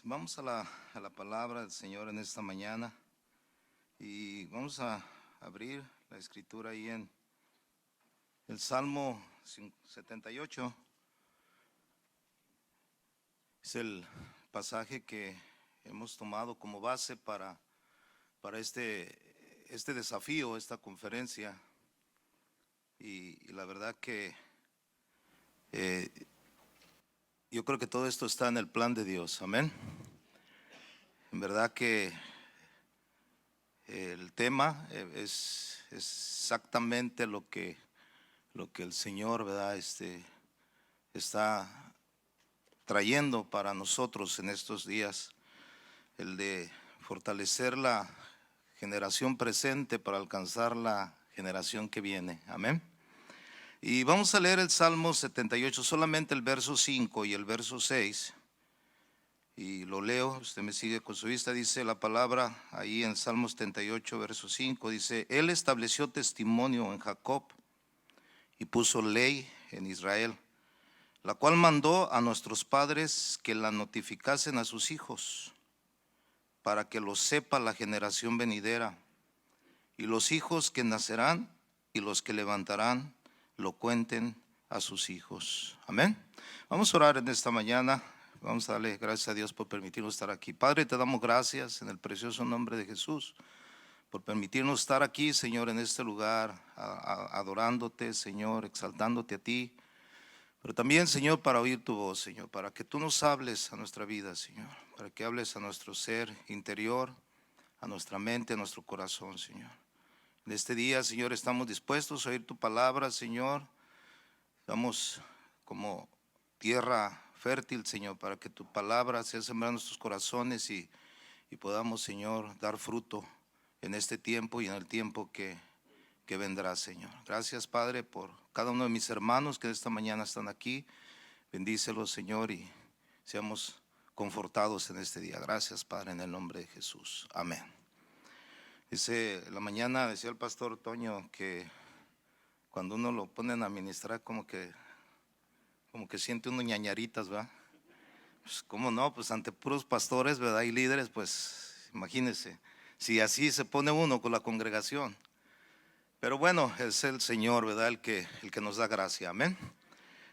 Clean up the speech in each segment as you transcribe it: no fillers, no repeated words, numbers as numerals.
Vamos a la palabra del Señor en esta mañana y vamos a abrir la escritura ahí en el Salmo 78. Es el pasaje que hemos tomado como base para este desafío, esta conferencia. Y la verdad que yo creo que todo esto está en el plan de Dios, amén. En verdad que el tema es exactamente lo que el Señor, ¿verdad? Está trayendo para nosotros en estos días, el de fortalecer la generación presente para alcanzar la generación que viene, amén. Y vamos a leer el Salmo 78, solamente el verso 5 y el verso 6. Y lo leo, usted me sigue con su vista. Dice la palabra ahí en Salmo 78, verso 5, dice: Él estableció testimonio en Jacob y puso ley en Israel, la cual mandó a nuestros padres que la notificasen a sus hijos, para que lo sepa la generación venidera, y los hijos que nacerán y los que levantarán lo cuenten a sus hijos. Amén. Vamos a orar en esta mañana. Vamos a darle gracias a Dios por permitirnos estar aquí. Padre, te damos gracias en el precioso nombre de Jesús por permitirnos estar aquí, Señor, en este lugar, adorándote, Señor, exaltándote a ti. Pero también, Señor, para oír tu voz, Señor, para que tú nos hables a nuestra vida, Señor, para que hables a nuestro ser interior, a nuestra mente, a nuestro corazón, Señor. En este día, Señor, estamos dispuestos a oír tu palabra, Señor. Estamos como tierra fértil, Señor, para que tu palabra sea sembrada en nuestros corazones y podamos, Señor, dar fruto en este tiempo y en el tiempo que vendrá, Señor. Gracias, Padre, por cada uno de mis hermanos que esta mañana están aquí. Bendícelos, Señor, y seamos confortados en este día. Gracias, Padre, en el nombre de Jesús. Amén. Dice, la mañana decía el pastor Toño que cuando uno lo ponen a ministrar como que siente uno ñañaritas, ¿verdad? Pues cómo no, pues ante puros pastores, ¿verdad? Y líderes, pues imagínense, si así se pone uno con la congregación. Pero bueno, es el Señor, ¿verdad? El que nos da gracia, amén.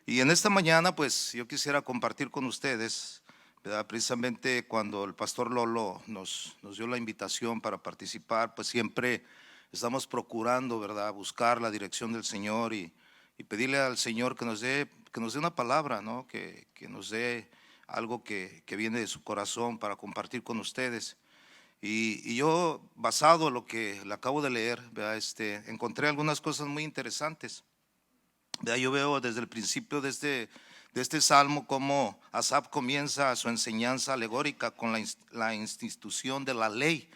Y en esta mañana, pues yo quisiera compartir con ustedes, ¿verdad? Precisamente cuando el pastor Lolo nos dio la invitación para participar, pues siempre estamos procurando, ¿verdad? Buscar la dirección del Señor y pedirle al Señor que nos dé una palabra, ¿no? Que nos dé algo que viene de su corazón para compartir con ustedes. Y yo, basado en lo que le acabo de leer, ¿verdad? Encontré algunas cosas muy interesantes. ¿Verdad? Yo veo desde el principio de este salmo cómo Asaf comienza su enseñanza alegórica con la institución de la ley,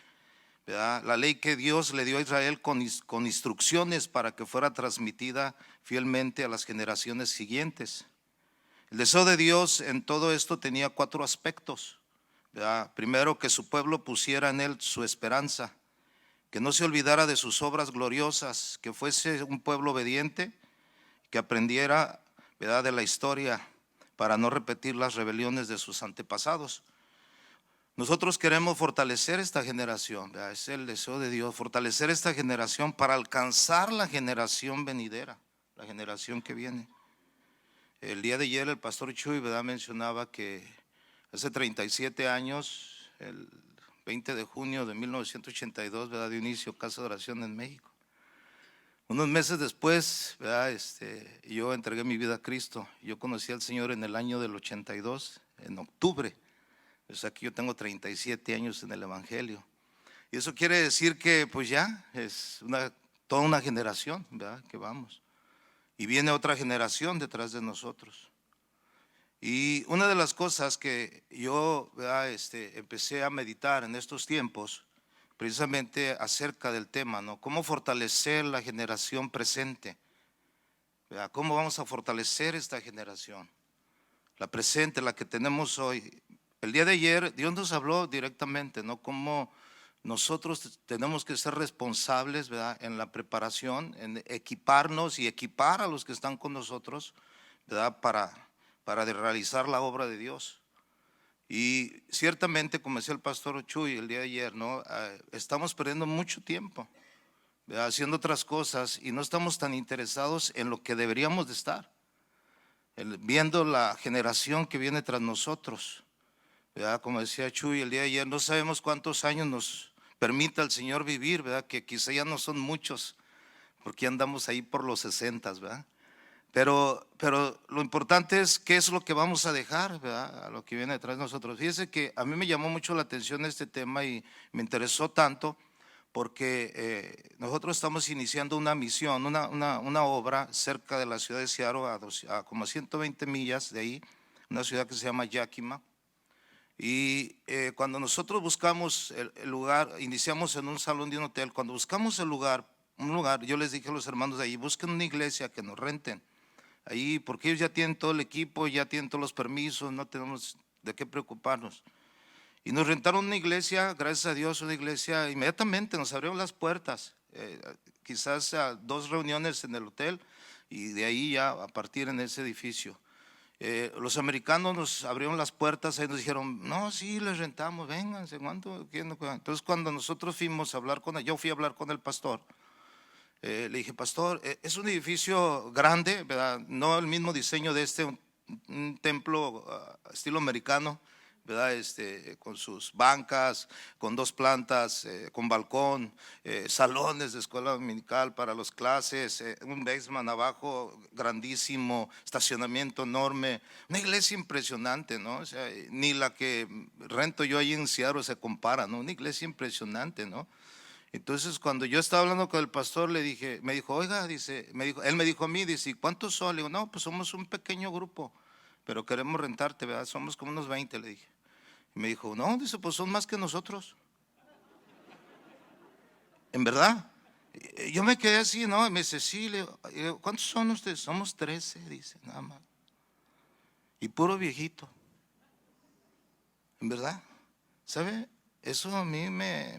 ¿verdad? La ley que Dios le dio a Israel con instrucciones para que fuera transmitida fielmente a las generaciones siguientes. El deseo de Dios en todo esto tenía 4 aspectos, ¿verdad? Primero, que su pueblo pusiera en él su esperanza, que no se olvidara de sus obras gloriosas, que fuese un pueblo obediente, que aprendiera, ¿verdad?, de la historia para no repetir las rebeliones de sus antepasados. Nosotros queremos fortalecer esta generación, ¿verdad? Es el deseo de Dios, fortalecer esta generación para alcanzar la generación venidera, la generación que viene. El día de ayer el pastor Chuy, ¿verdad?, mencionaba que hace 37 años, el 20 de junio de 1982, ¿verdad?, dio inicio Casa de Oración en México. Unos meses después, ¿verdad?, yo entregué mi vida a Cristo. Yo conocí al Señor en el año del 82, en octubre. O sea que yo tengo 37 años en el Evangelio. Y eso quiere decir que pues ya es toda una generación, ¿verdad?, que vamos. Y viene otra generación detrás de nosotros. Y una de las cosas que yo, ¿verdad?, empecé a meditar en estos tiempos, precisamente acerca del tema, ¿no? Cómo fortalecer la generación presente, ¿verdad? Cómo vamos a fortalecer esta generación, la presente, la que tenemos hoy. El día de ayer Dios nos habló directamente, ¿no? Cómo nosotros tenemos que ser responsables, ¿verdad?, en la preparación, en equiparnos y equipar a los que están con nosotros, ¿verdad?, para realizar la obra de Dios. Y ciertamente, como decía el pastor Chuy el día de ayer, ¿no? Estamos perdiendo mucho tiempo, ¿verdad?, haciendo otras cosas y no estamos tan interesados en lo que deberíamos de estar, viendo la generación que viene tras nosotros, ¿verdad? Como decía Chuy el día de ayer, no sabemos cuántos años nos permita el Señor vivir, ¿verdad? Que quizá ya no son muchos, porque andamos ahí por los 60, ¿verdad? Pero lo importante es qué es lo que vamos a dejar, ¿verdad?, a lo que viene detrás de nosotros. Fíjese que a mí me llamó mucho la atención este tema y me interesó tanto porque nosotros estamos iniciando una misión, una obra cerca de la ciudad de Seattle, a como 120 millas de ahí, una ciudad que se llama Yakima. Y cuando nosotros buscamos el lugar, iniciamos en un salón de un hotel. Cuando buscamos un lugar, yo les dije a los hermanos de ahí, busquen una iglesia que nos renten ahí, porque ellos ya tienen todo el equipo, ya tienen todos los permisos, no tenemos de qué preocuparnos. Y nos rentaron una iglesia, gracias a Dios, una iglesia, inmediatamente nos abrieron las puertas, quizás a 2 reuniones en el hotel y de ahí ya a partir en ese edificio. Los americanos nos abrieron las puertas y nos dijeron, no, sí, les rentamos, vénganse, ¿cuánto? Entonces cuando nosotros fuimos a hablar con él, yo fui a hablar con el pastor, le dije, pastor, es un edificio grande, ¿verdad? No el mismo diseño de un templo estilo americano, ¿verdad? Con sus bancas, con 2 plantas, con balcón, salones de escuela dominical para las clases, un basement abajo grandísimo, estacionamiento enorme, una iglesia impresionante, ¿no? O sea, ni la que rento yo ahí en Seattle se compara, ¿no? Una iglesia impresionante, ¿no? Entonces cuando yo estaba hablando con el pastor me dijo, oiga, él me dijo a mí, dice, ¿cuántos son? Le digo, no, pues somos un pequeño grupo, pero queremos rentarte, ¿verdad? Somos como unos 20, le dije. Y me dijo, no, dice, pues son más que nosotros. ¿En verdad? Yo me quedé así, ¿no? Y me dice, sí, le digo, ¿cuántos son ustedes? Somos 13, dice, nada más. Y puro viejito. ¿En verdad? ¿Sabe? Eso a mí me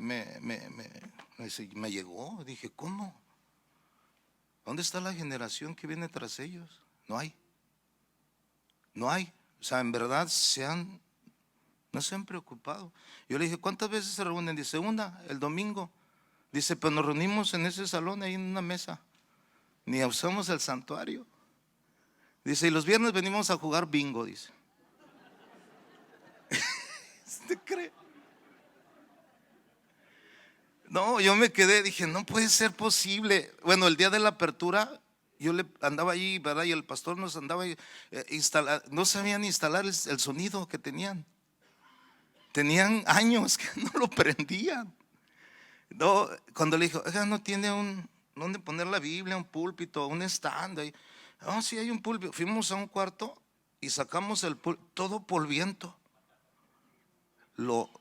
llegó. Dije, ¿cómo? ¿Dónde está la generación que viene tras ellos? No hay. No hay. O sea, en verdad no se han preocupado. Yo le dije, ¿cuántas veces se reúnen? Dice, una, el domingo. Dice, pero nos reunimos en ese salón, ahí en una mesa. Ni usamos el santuario. Dice, y los viernes venimos a jugar bingo, dice. ¿Usted cree? No, yo me quedé, dije, no puede ser posible. Bueno, el día de la apertura, yo andaba ahí, ¿verdad? Y el pastor nos andaba no sabían instalar el sonido que tenían. Tenían años que no lo prendían. No, cuando le dijo, oiga, no tiene ¿dónde poner la Biblia? Un púlpito, un stand ahí. Oh, sí, hay un púlpito. Fuimos a un cuarto y sacamos el púlpito, todo polviento. No,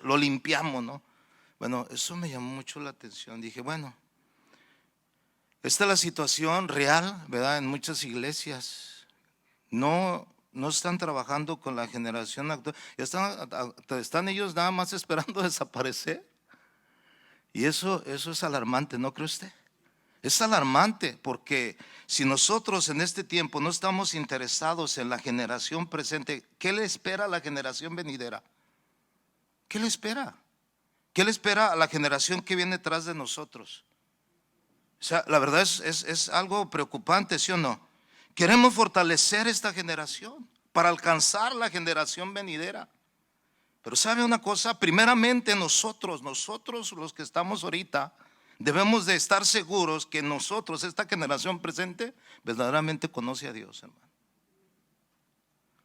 lo limpiamos, ¿no? Bueno, eso me llamó mucho la atención. Dije, bueno, esta es la situación real, ¿verdad? En muchas iglesias no están trabajando con la generación actual. Están ellos nada más esperando desaparecer. Y eso es alarmante, ¿no cree usted? Es alarmante porque si nosotros en este tiempo no estamos interesados en la generación presente, ¿qué le espera a la generación venidera? ¿Qué le espera? ¿Qué le espera a la generación que viene tras de nosotros? O sea, la verdad es algo preocupante, ¿sí o no? Queremos fortalecer esta generación para alcanzar la generación venidera. Pero ¿sabe una cosa? Primeramente nosotros los que estamos ahorita, debemos de estar seguros que nosotros, esta generación presente, verdaderamente conoce a Dios, hermano.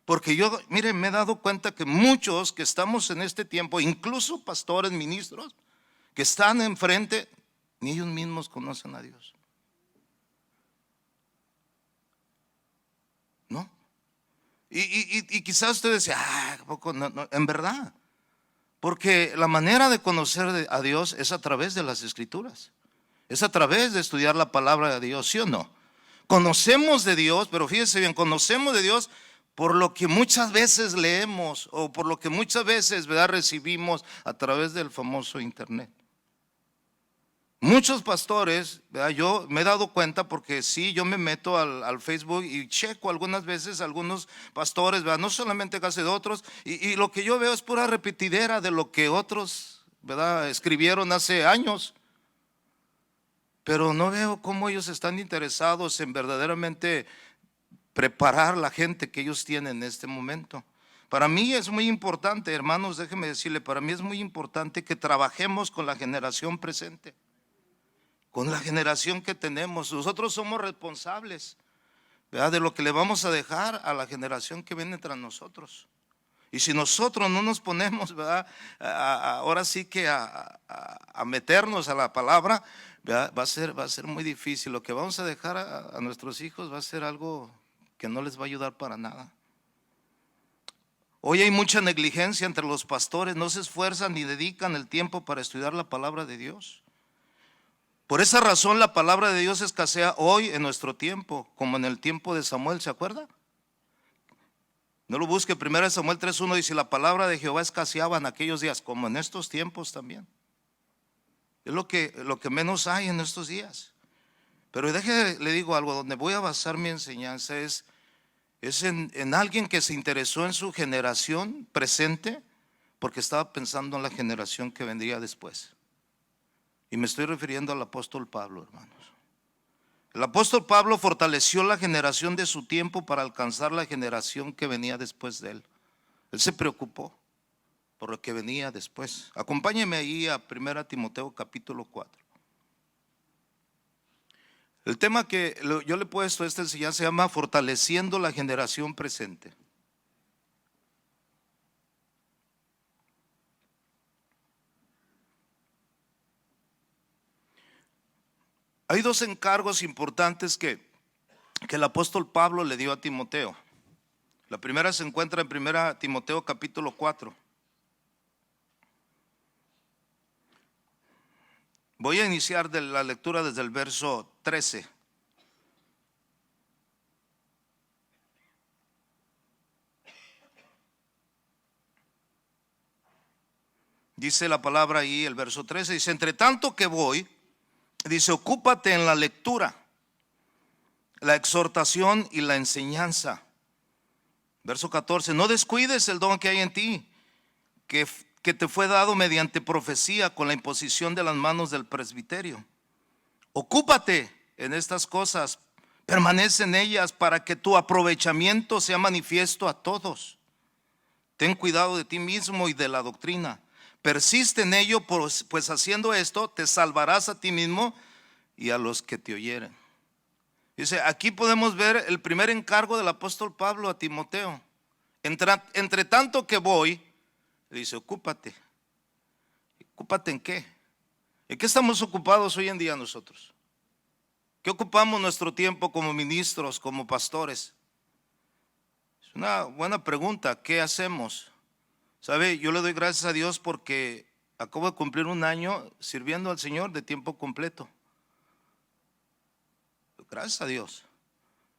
Porque yo, miren, me he dado cuenta que muchos que estamos en este tiempo, incluso pastores, ministros, que están enfrente, ni ellos mismos conocen a Dios. ¿No? Y quizás ustedes decían, poco no, en verdad. Porque la manera de conocer a Dios es a través de las Escrituras. Es a través de estudiar la palabra de Dios, ¿sí o no? Conocemos de Dios, pero fíjese bien, conocemos de Dios por lo que muchas veces leemos o por lo que muchas veces, ¿verdad?, recibimos a través del famoso internet. Muchos pastores, ¿verdad? Yo me he dado cuenta porque sí, yo me meto al Facebook y checo algunas veces algunos pastores, ¿verdad? No solamente casi de otros, y lo que yo veo es pura repetidera de lo que otros, ¿verdad?, escribieron hace años. Pero no veo cómo ellos están interesados en verdaderamente preparar la gente que ellos tienen en este momento. Para mí es muy importante, hermanos, déjenme decirle, para mí es muy importante que trabajemos con la generación presente, con la generación que tenemos. Nosotros somos responsables, ¿verdad?, de lo que le vamos a dejar a la generación que viene tras nosotros. Y si nosotros no nos ponemos, ¿verdad?, ahora sí que a meternos a la palabra, ¿verdad?, va a ser muy difícil. Lo que vamos a dejar a nuestros hijos va a ser algo que no les va a ayudar para nada. Hoy hay mucha negligencia entre los pastores, no se esfuerzan ni dedican el tiempo para estudiar la palabra de Dios. Por esa razón la palabra de Dios escasea hoy en nuestro tiempo, como en el tiempo de Samuel, ¿se acuerda? No lo busque, 1 Samuel 3:1 dice: la palabra de Jehová escaseaba en aquellos días, como en estos tiempos también. Es lo que menos hay en estos días. Pero le digo algo, donde voy a basar mi enseñanza es en alguien que se interesó en su generación presente, porque estaba pensando en la generación que vendría después. Y me estoy refiriendo al apóstol Pablo, hermanos. El apóstol Pablo fortaleció la generación de su tiempo para alcanzar la generación que venía después de él. Él se preocupó por lo que venía después. Acompáñeme ahí a 1 Timoteo capítulo 4. El tema que yo le he puesto a esta enseñanza se llama fortaleciendo la generación presente. Hay dos encargos importantes que el apóstol Pablo le dio a Timoteo. La primera se encuentra en 1 Timoteo capítulo 4. Voy a iniciar de la lectura desde el verso 13. Dice la palabra ahí, el verso 13, dice: entre tanto que voy, dice, ocúpate en la lectura, la exhortación y la enseñanza. Verso 14, no descuides el don que hay en ti, que te fue dado mediante profecía con la imposición de las manos del presbiterio. Ocúpate en estas cosas, permanece en ellas para que tu aprovechamiento sea manifiesto a todos. Ten cuidado de ti mismo y de la doctrina. Persiste en ello, pues haciendo esto te salvarás a ti mismo y a los que te oyeren. Dice, aquí podemos ver el primer encargo del apóstol Pablo a Timoteo. Entre tanto que voy, dice, ocúpate. ¿Ocúpate en qué? ¿En qué estamos ocupados hoy en día nosotros? ¿Qué ocupamos nuestro tiempo como ministros, como pastores? Es una buena pregunta. ¿Qué hacemos? ¿Sabe? Yo le doy gracias a Dios porque acabo de cumplir un año sirviendo al Señor de tiempo completo. Gracias a Dios.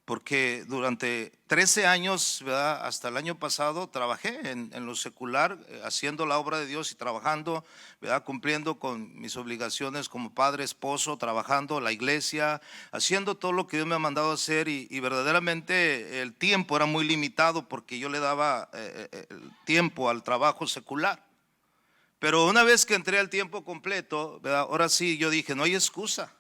Porque durante 13 años, ¿verdad?, hasta el año pasado, trabajé en lo secular, haciendo la obra de Dios y trabajando, ¿verdad?, cumpliendo con mis obligaciones como padre, esposo, trabajando en la iglesia, haciendo todo lo que Dios me ha mandado a hacer. Y verdaderamente el tiempo era muy limitado porque yo le daba el tiempo al trabajo secular. Pero una vez que entré al tiempo completo, ¿verdad?, ahora sí yo dije, no hay excusa,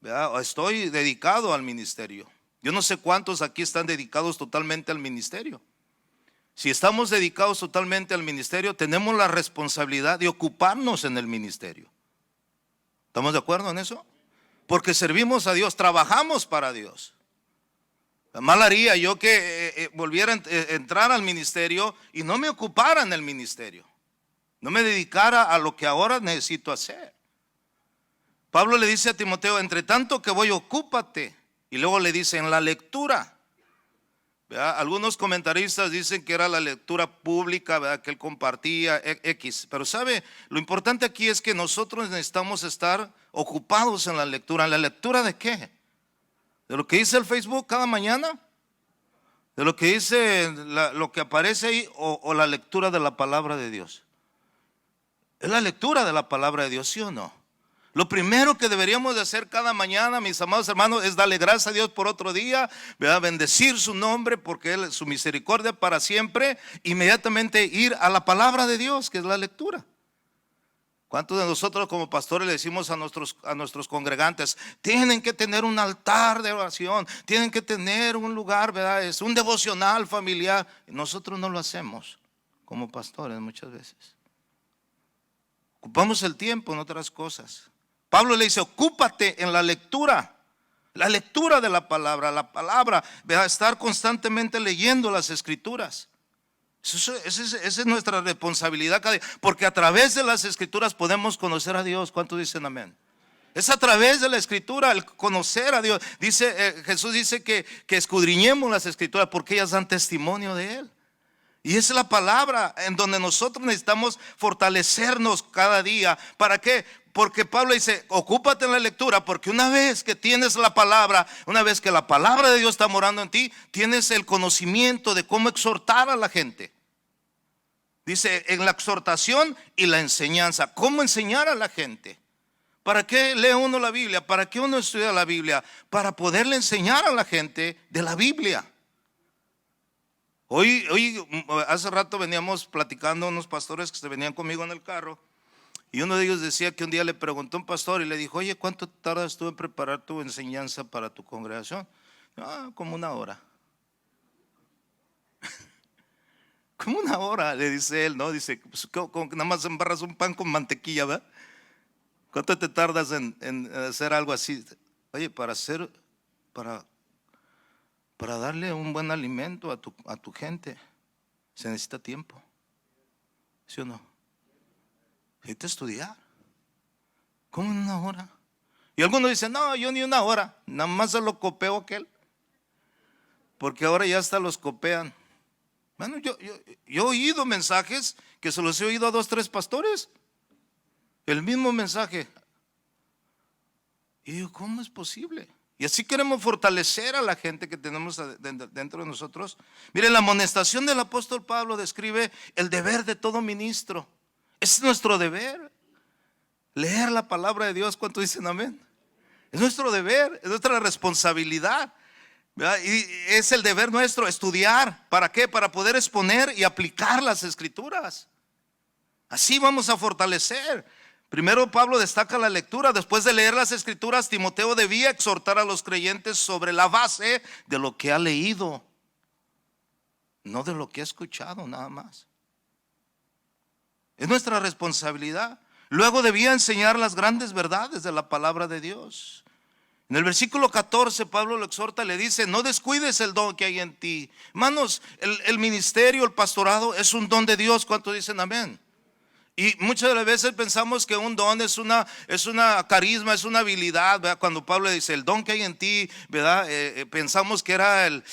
¿verdad?, estoy dedicado al ministerio. Yo no sé cuántos aquí están dedicados totalmente al ministerio. Si estamos dedicados totalmente al ministerio, tenemos la responsabilidad de ocuparnos en el ministerio. ¿Estamos de acuerdo en eso? Porque servimos a Dios, trabajamos para Dios. Mal haría yo que volviera a entrar al ministerio y no me ocupara en el ministerio, no me dedicara a lo que ahora necesito hacer. Pablo le dice a Timoteo, entre tanto que voy, ocúpate. Y luego le dice, en la lectura. ¿Verdad? Algunos comentaristas dicen que era la lectura pública, ¿verdad?, que él compartía, X. Pero sabe, lo importante aquí es que nosotros necesitamos estar ocupados en la lectura. ¿En la lectura de qué? ¿De lo que dice el Facebook cada mañana? ¿De lo que dice lo que aparece ahí? ¿O la lectura de la palabra de Dios? Es la lectura de la palabra de Dios, ¿sí o no? Lo primero que deberíamos de hacer cada mañana, mis amados hermanos, es darle gracias a Dios por otro día, ¿verdad? Bendecir su nombre porque Él, su misericordia para siempre. Inmediatamente ir a la palabra de Dios, que es la lectura. ¿Cuántos de nosotros como pastores le decimos a nuestros congregantes: tienen que tener un altar de oración, tienen que tener un lugar, ¿verdad? Es un devocional familiar? Nosotros no lo hacemos como pastores muchas veces. Ocupamos el tiempo en otras cosas. Pablo le dice: ocúpate en la lectura de la palabra, ¿verdad? Estar constantemente leyendo las escrituras. Esa es nuestra responsabilidad cada día, porque a través de las escrituras podemos conocer a Dios. ¿Cuántos dicen amén? Es a través de la escritura el conocer a Dios. Jesús dice que escudriñemos las escrituras porque ellas dan testimonio de Él. Y esa es la palabra en donde nosotros necesitamos fortalecernos cada día. ¿Para qué? Porque Pablo dice: ocúpate en la lectura, porque una vez que tienes la palabra, una vez que la palabra de Dios está morando en ti, tienes el conocimiento de cómo exhortar a la gente. Dice: en la exhortación y la enseñanza. ¿Cómo enseñar a la gente? ¿Para qué lee uno la Biblia? ¿Para qué uno estudia la Biblia? Para poderle enseñar a la gente de la Biblia. Hoy hace rato veníamos platicando unos pastores que se venían conmigo en el carro, y uno de ellos decía que un día le preguntó a un pastor y le dijo: oye, ¿cuánto tardas tú en preparar tu enseñanza para tu congregación? Como 1 hora. Como 1 hora, le dice él, ¿no? Dice: pues, nada más embarras un pan con mantequilla, ¿verdad? ¿Cuánto te tardas en hacer algo así? Oye, para darle un buen alimento a tu gente se necesita tiempo, ¿sí o no? Necesita estudiar. ¿Cómo en 1 hora? Y algunos dicen: no, yo ni 1 hora, nada más se lo copeo aquel, porque ahora ya hasta los copian. Bueno, yo he oído mensajes que se los he oído a 2, 3 pastores, el mismo mensaje. Y digo: ¿cómo es posible? Y así queremos fortalecer a la gente que tenemos dentro de nosotros. Miren, la amonestación del apóstol Pablo describe el deber de todo ministro. Es nuestro deber leer la palabra de Dios. ¿Cuántos dicen amén? Es nuestro deber, es nuestra responsabilidad, ¿verdad? Y es el deber nuestro estudiar. ¿Para qué? Para poder exponer y aplicar las escrituras. Así vamos a fortalecer. Primero Pablo destaca la lectura. Después de leer las escrituras, Timoteo debía exhortar a los creyentes sobre la base de lo que ha leído, no de lo que ha escuchado nada más. Es nuestra responsabilidad. Luego debía enseñar las grandes verdades de la palabra de Dios. En el versículo 14 Pablo lo exhorta, le dice: no descuides el don que hay en ti. Hermanos, el ministerio, el pastorado es un don de Dios. ¿Cuántos dicen amén? Y muchas de las veces pensamos que un don es una carisma, es una habilidad, ¿verdad? Cuando Pablo dice el don que hay en ti, ¿verdad? Pensamos que era el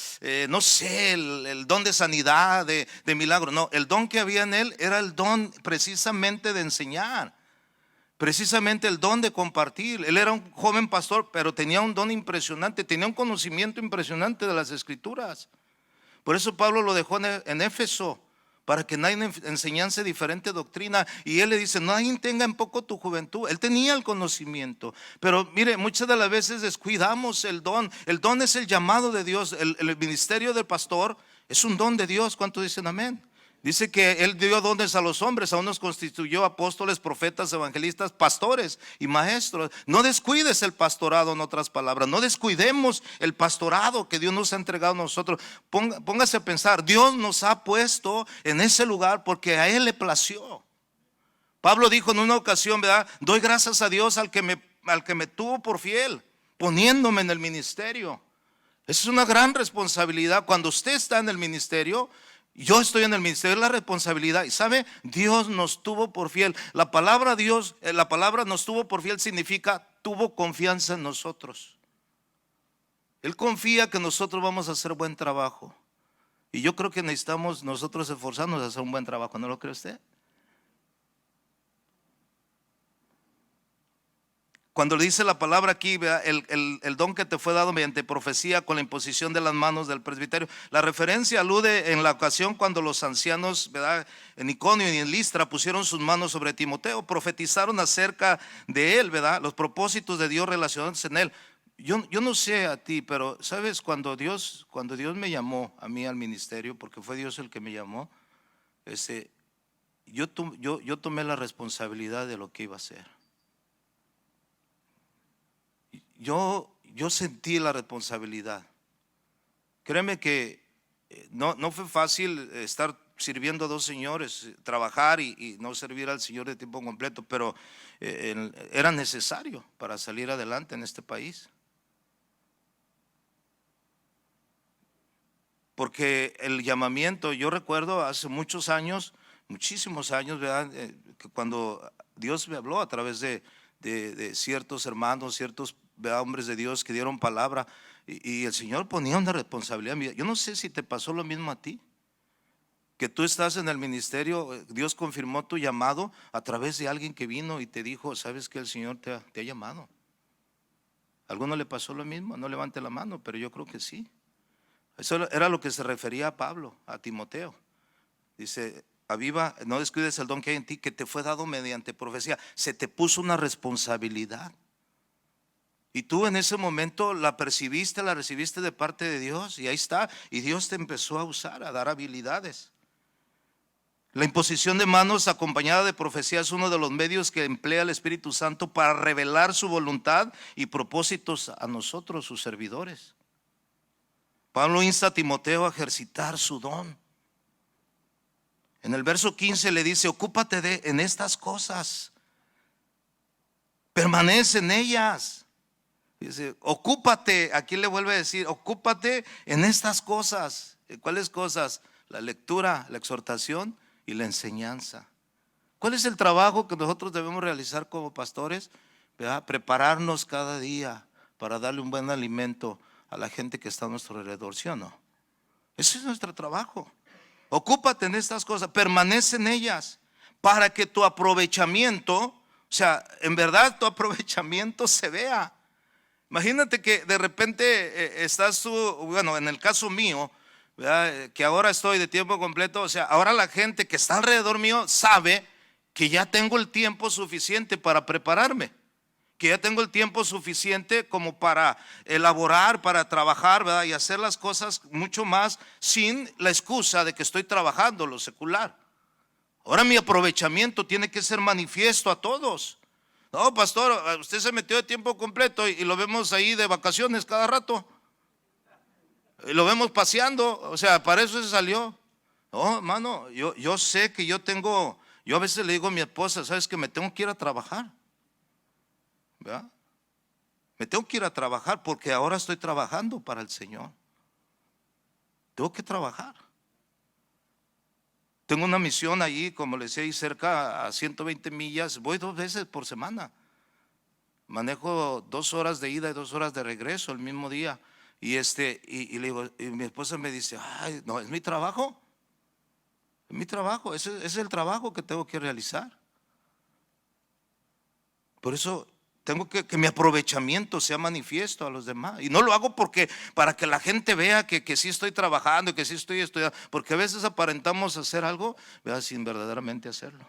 don de sanidad, de milagro. No, el don que había en él era el don precisamente de enseñar, precisamente el don de compartir. Él era un joven pastor, pero tenía un don impresionante, tenía un conocimiento impresionante de las escrituras. Por eso Pablo lo dejó en Éfeso, para que nadie enseñase diferente doctrina. Y él le dice: nadie tenga en poco tu juventud. Él tenía el conocimiento, pero mire, muchas de las veces descuidamos el don. El don es el llamado de Dios. El ministerio del pastor es un don de Dios. ¿Cuántos dicen amén? Dice que Él dio dones a los hombres, a unos constituyó apóstoles, profetas, evangelistas, pastores y maestros. No descuides el pastorado, en otras palabras. No descuidemos el pastorado que Dios nos ha entregado a nosotros. Póngase a pensar, Dios nos ha puesto en ese lugar porque a Él le plació. Pablo dijo en una ocasión, ¿verdad? Doy gracias a Dios al que me tuvo por fiel, poniéndome en el ministerio. Esa es una gran responsabilidad. Cuando usted está en el ministerio, yo estoy en el ministerio, es la responsabilidad. Y sabe, Dios nos tuvo por fiel. La palabra la palabra nos tuvo por fiel significa tuvo confianza en nosotros. Él confía que nosotros vamos a hacer buen trabajo. Y yo creo que necesitamos nosotros esforzarnos a hacer un buen trabajo. ¿No lo cree usted? cuando le dice la palabra aquí, ¿verdad? El don que te fue dado mediante profecía con la imposición de las manos del presbiterio. La referencia alude en la ocasión cuando los ancianos, ¿verdad?, en Iconio y en Listra pusieron sus manos sobre Timoteo, profetizaron acerca de él, ¿verdad?, los propósitos de Dios relacionados en él. Yo no sé a ti, pero sabes, cuando Dios me llamó a mí al ministerio, porque fue Dios el que me llamó, yo tomé la responsabilidad de lo que iba a hacer. Yo sentí la responsabilidad. Créeme que no fue fácil estar sirviendo a dos señores, trabajar y no servir al Señor de tiempo completo, pero era necesario para salir adelante en este país. Porque el llamamiento, yo recuerdo hace muchos años, muchísimos años, ¿verdad?, que cuando Dios me habló a través de ciertos hermanos, ciertos, ¿verdad?, hombres de Dios que dieron palabra, y el Señor ponía una responsabilidad en mi vida. Yo no sé si te pasó lo mismo a ti, que tú estás en el ministerio, Dios confirmó tu llamado a través de alguien que vino y te dijo, sabes que el Señor te ha llamado. ¿A alguno le pasó lo mismo? No levante la mano, pero yo creo que sí. Eso era lo que se refería a Pablo, a Timoteo. Dice, aviva, no descuides el don que hay en ti, que te fue dado mediante profecía. Se te puso una responsabilidad. Y tú en ese momento la percibiste, la recibiste de parte de Dios, y ahí está. Y Dios te empezó a usar, a dar habilidades. La imposición de manos acompañada de profecía es uno de los medios que emplea el Espíritu Santo para revelar su voluntad y propósitos a nosotros, sus servidores. Pablo insta a Timoteo a ejercitar su don. En el verso 15 le dice, ocúpate en estas cosas, permanece en ellas. Dice, ocúpate, aquí le vuelve a decir, ocúpate en estas cosas. ¿Cuáles cosas? La lectura, la exhortación y la enseñanza. ¿Cuál es el trabajo que nosotros debemos realizar como pastores? ¿Verdad? Prepararnos cada día para darle un buen alimento a la gente que está a nuestro alrededor, ¿sí o no? Ese es nuestro trabajo. Ocúpate en estas cosas, permanece en ellas, para que tu aprovechamiento, o sea, en verdad tu aprovechamiento se vea. Imagínate que de repente estás tú, bueno, en el caso mío, ¿verdad?, que ahora estoy de tiempo completo, o sea, ahora la gente que está alrededor mío sabe que ya tengo el tiempo suficiente para prepararme, que ya tengo el tiempo suficiente como para elaborar, para trabajar, ¿verdad?, y hacer las cosas mucho más sin la excusa de que estoy trabajando lo secular. Ahora mi aprovechamiento tiene que ser manifiesto a todos. No, pastor, usted se metió de tiempo completo y lo vemos ahí de vacaciones cada rato. Y lo vemos paseando, o sea, para eso se salió. No, hermano, yo sé que yo a veces le digo a mi esposa, sabes que me tengo que ir a trabajar, ¿verdad? Me tengo que ir a trabajar porque ahora estoy trabajando para el Señor. Tengo que trabajar. Tengo una misión allí, como les decía, ahí cerca a 120 millas. Voy 2 veces por semana. Manejo 2 horas de ida y 2 horas de regreso el mismo día. Y le digo, y mi esposa me dice, ay, no, es mi trabajo. Es mi trabajo, ese es el trabajo que tengo que realizar. Por eso tengo que mi aprovechamiento sea manifiesto a los demás. Y no lo hago para que la gente vea que sí estoy trabajando, que sí estoy estudiando. Porque a veces aparentamos hacer algo, ¿verdad?, sin verdaderamente hacerlo.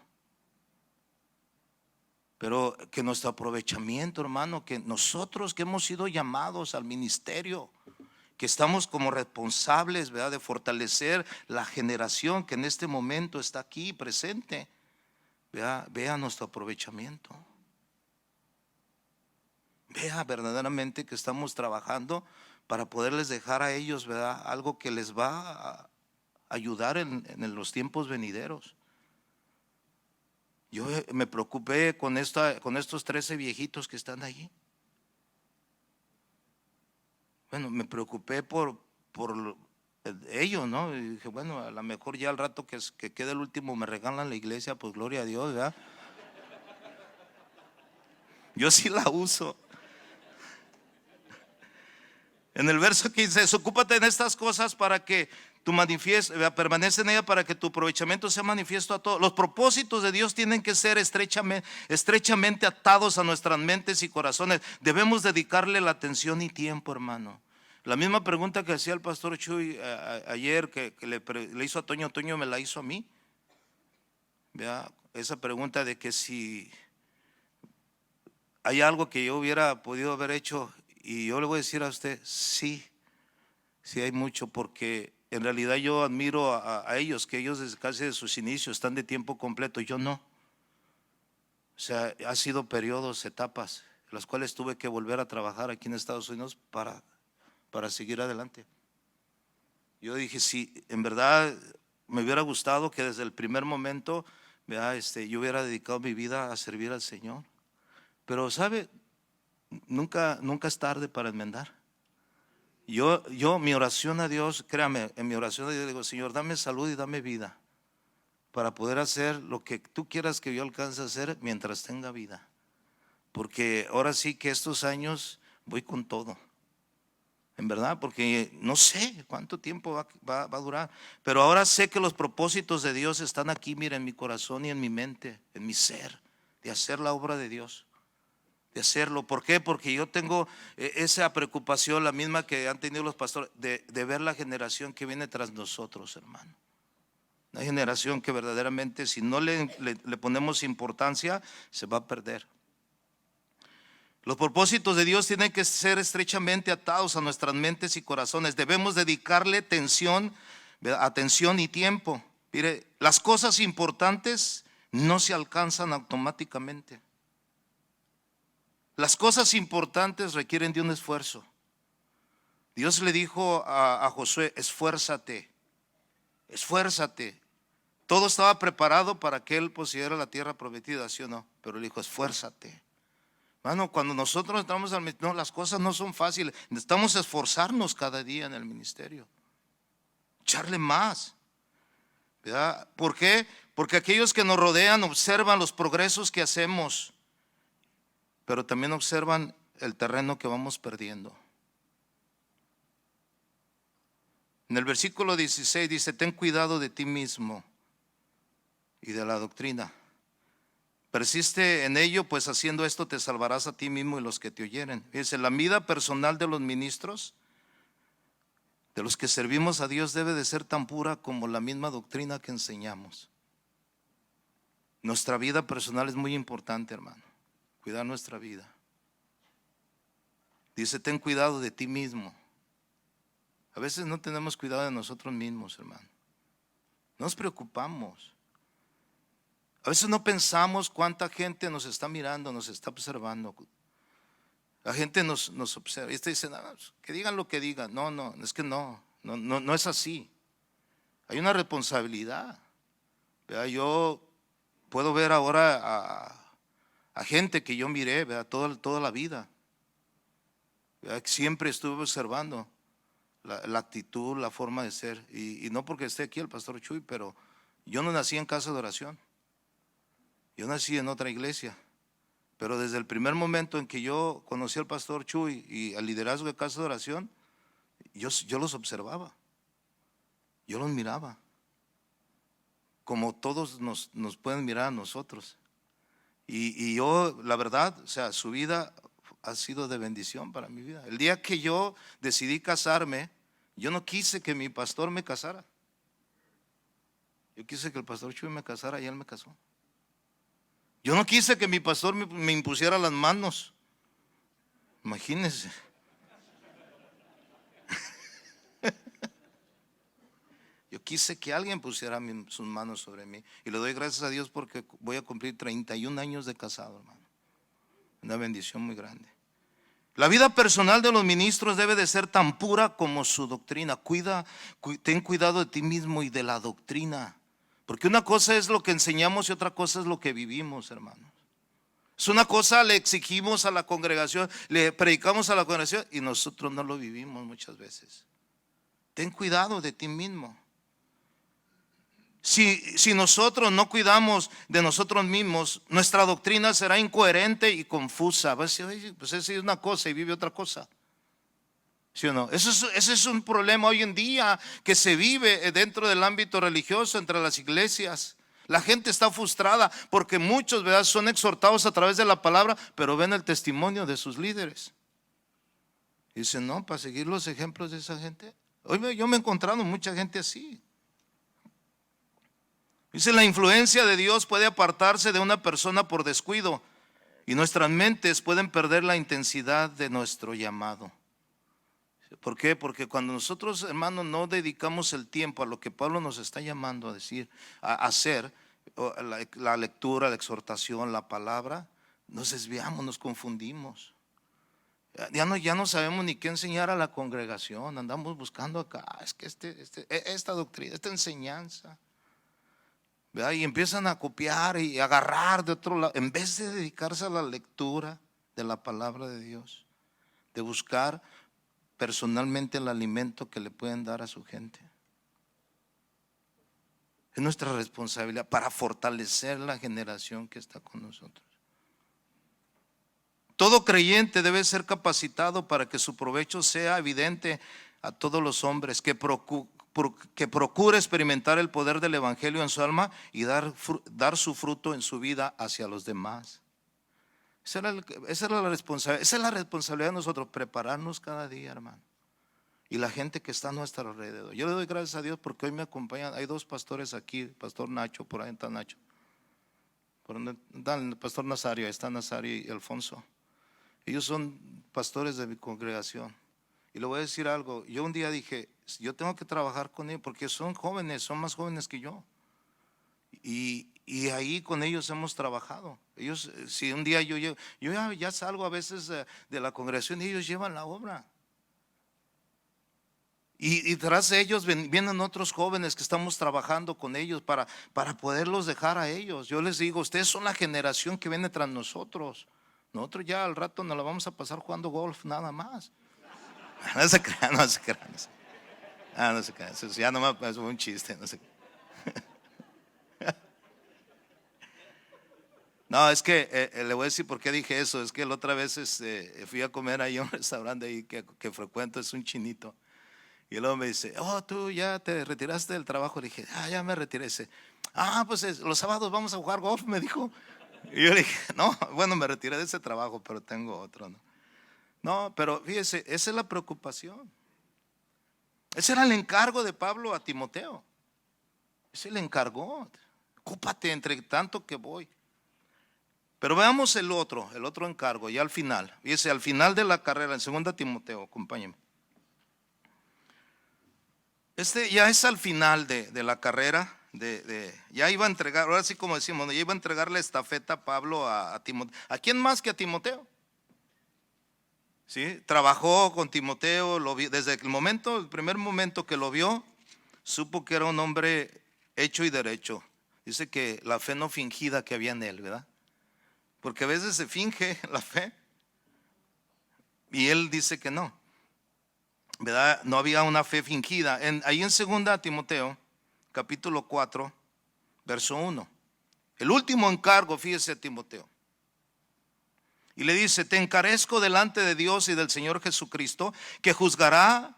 Pero que nuestro aprovechamiento, hermano, que nosotros que hemos sido llamados al ministerio, que estamos como responsables, ¿verdad?, de fortalecer la generación que en este momento está aquí presente, vea nuestro aprovechamiento. Vea verdaderamente que estamos trabajando para poderles dejar a ellos, ¿verdad?, algo que les va a ayudar en los tiempos venideros. Yo me preocupé con estos 13 viejitos que están allí. Bueno, me preocupé por ellos, ¿no? Y dije, bueno, a lo mejor ya al rato que quede el último me regalan la iglesia, pues gloria a Dios, ¿verdad? Yo sí la uso. En el verso 15, ocúpate en estas cosas para que permanece en ella para que tu aprovechamiento sea manifiesto a todos. Los propósitos de Dios tienen que ser estrechamente atados a nuestras mentes y corazones. Debemos dedicarle la atención y tiempo, hermano. La misma pregunta que hacía el pastor Chuy ayer, que le hizo a Toño, Toño me la hizo a mí. ¿Vea? Esa pregunta de que si hay algo que yo hubiera podido haber hecho, y yo le voy a decir a usted, sí hay mucho, porque en realidad yo admiro a ellos, que ellos desde casi de sus inicios están de tiempo completo, yo no. O sea, ha sido periodos, etapas, en las cuales tuve que volver a trabajar aquí en Estados Unidos para seguir adelante. Yo dije, sí, en verdad me hubiera gustado que desde el primer momento, yo hubiera dedicado mi vida a servir al Señor. Pero sabe, nunca es tarde para enmendar. Mi oración a Dios, créame, en mi oración a Dios digo, Señor, dame salud y dame vida para poder hacer lo que tú quieras que yo alcance a hacer mientras tenga vida. Porque ahora sí que estos años voy con todo, en verdad, porque no sé cuánto tiempo va a durar. Pero ahora sé que los propósitos de Dios están aquí, mira, en mi corazón y en mi mente, en mi ser, de hacer la obra de Dios. De hacerlo. ¿Por qué? Porque yo tengo esa preocupación, la misma que han tenido los pastores, de ver la generación que viene tras nosotros, hermano. Una generación que verdaderamente, si no le ponemos importancia, se va a perder. Los propósitos de Dios tienen que ser estrechamente atados a nuestras mentes y corazones. Debemos dedicarle atención y tiempo. Mire, las cosas importantes no se alcanzan automáticamente. Las cosas importantes requieren de un esfuerzo. Dios le dijo a Josué, esfuérzate. Todo estaba preparado para que él poseyera la tierra prometida, ¿sí o no? Pero él dijo, esfuérzate. Hermano, cuando nosotros entramos al ministerio, las cosas no son fáciles. Necesitamos esforzarnos cada día en el ministerio. Echarle más. ¿Verdad? ¿Por qué? Porque aquellos que nos rodean observan los progresos que hacemos, pero también observan el terreno que vamos perdiendo. En el versículo 16 dice, ten cuidado de ti mismo y de la doctrina. Persiste en ello, pues haciendo esto te salvarás a ti mismo y los que te oyeren. Dice, la vida personal de los ministros, de los que servimos a Dios, debe de ser tan pura como la misma doctrina que enseñamos. Nuestra vida personal es muy importante, hermano. Cuidar nuestra vida. Dice, ten cuidado de ti mismo. A veces no tenemos cuidado de nosotros mismos, hermano. Nos preocupamos. A veces no pensamos cuánta gente nos está mirando, nos está observando. La gente nos observa. Y usted dice, no, que digan lo que digan. No, es que no es así. Hay una responsabilidad. Yo puedo ver ahora a gente que yo miré, toda la vida. Siempre estuve observando la actitud, la forma de ser. Y no porque esté aquí el pastor Chuy, pero yo no nací en casa de oración. Yo nací en otra iglesia. Pero desde el primer momento en que yo conocí al pastor Chuy y al liderazgo de casa de oración, yo los observaba. Yo los miraba. Como todos nos pueden mirar a nosotros. Y yo, la verdad, o sea, su vida ha sido de bendición para mi vida. El día que yo decidí casarme, yo no quise que mi pastor me casara. Yo quise que el pastor Chuy me casara y él me casó. Yo no quise que mi pastor me impusiera las manos. Imagínense. Yo quise que alguien pusiera sus manos sobre mí. Y le doy gracias a Dios porque voy a cumplir 31 años de casado, hermano. Una bendición muy grande. La vida personal de los ministros debe de ser tan pura como su doctrina. Ten cuidado de ti mismo y de la doctrina. Porque una cosa es lo que enseñamos y otra cosa es lo que vivimos, hermanos. Es una cosa, le exigimos a la congregación, le predicamos a la congregación y nosotros no lo vivimos muchas veces. Ten cuidado de ti mismo. Si nosotros no cuidamos de nosotros mismos, nuestra doctrina será incoherente y confusa. Va a decir, oye, pues esa es una cosa y vive otra cosa. ¿Sí o no? Ese es un problema hoy en día que se vive dentro del ámbito religioso, entre las iglesias. La gente está frustrada porque muchos, ¿verdad?, son exhortados a través de la palabra, pero ven el testimonio de sus líderes. Dicen, no, para seguir los ejemplos de esa gente. Hoy yo me he encontrado mucha gente así. Dice, la influencia de Dios puede apartarse de una persona por descuido y nuestras mentes pueden perder la intensidad de nuestro llamado. ¿Por qué? Porque cuando nosotros, hermanos, no dedicamos el tiempo a lo que Pablo nos está llamando a decir, a hacer, la lectura, la exhortación, la palabra, nos desviamos, nos confundimos. Ya no sabemos ni qué enseñar a la congregación, andamos buscando acá, es que esta doctrina, esta enseñanza, ¿verdad? Y empiezan a copiar y agarrar de otro lado, en vez de dedicarse a la lectura de la palabra de Dios, de buscar personalmente el alimento que le pueden dar a su gente. Es nuestra responsabilidad para fortalecer la generación que está con nosotros. Todo creyente debe ser capacitado para que su provecho sea evidente a todos los hombres, que procure experimentar el poder del evangelio en su alma y dar su fruto en su vida hacia los demás. Esa era la responsabilidad. Esa es la responsabilidad de nosotros, prepararnos cada día, hermano. Y la gente que está a nuestro alrededor. Yo le doy gracias a Dios porque hoy me acompañan. Hay dos pastores aquí, pastor Nacho, por ahí está Nacho. Por donde está el pastor Nazario, ahí está Nazario y Alfonso. Ellos son pastores de mi congregación. Y le voy a decir algo. Yo un día dije, yo tengo que trabajar con ellos porque son jóvenes, son más jóvenes que yo. Y ahí con ellos hemos trabajado. Ellos, si un día yo ya salgo a veces de la congregación y ellos llevan la obra. Y tras de ellos vienen otros jóvenes que estamos trabajando con ellos para poderlos dejar a ellos. Yo les digo, ustedes son la generación que viene tras nosotros. Nosotros ya al rato nos la vamos a pasar jugando golf nada más. No se crean, no se crean. No se crean. Eso ya nomás es un chiste, no sé. No, es que le voy a decir por qué dije eso. Es que la otra vez fui a comer ahí a un restaurante ahí que frecuento, es un chinito. Y luego me dice, oh, tú ya te retiraste del trabajo. Le dije, ya me retiré. Dice, pues los sábados vamos a jugar golf, me dijo. Y yo le dije, no, bueno, me retiré de ese trabajo, pero tengo otro, ¿no? No, pero fíjese, esa es la preocupación. Ese era el encargo de Pablo a Timoteo. Ese le encargó. Ocúpate entre tanto que voy. Pero veamos el otro encargo, ya al final. Fíjese, al final de la carrera, en 2 Timoteo, acompáñenme. Ya es al final de la carrera. Ya iba a entregar, ahora sí como decimos, ya iba a entregar la estafeta a Pablo a Timoteo. ¿A quién más que a Timoteo? ¿Sí? Trabajó con Timoteo, lo vio, desde el primer momento que lo vio, supo que era un hombre hecho y derecho. Dice que la fe no fingida que había en él, ¿verdad? Porque a veces se finge la fe y él dice que no, ¿verdad? No había una fe fingida. Ahí en 2 Timoteo, capítulo 4, verso 1. El último encargo, fíjese, a Timoteo. Y le dice, te encarezco delante de Dios y del Señor Jesucristo, que juzgará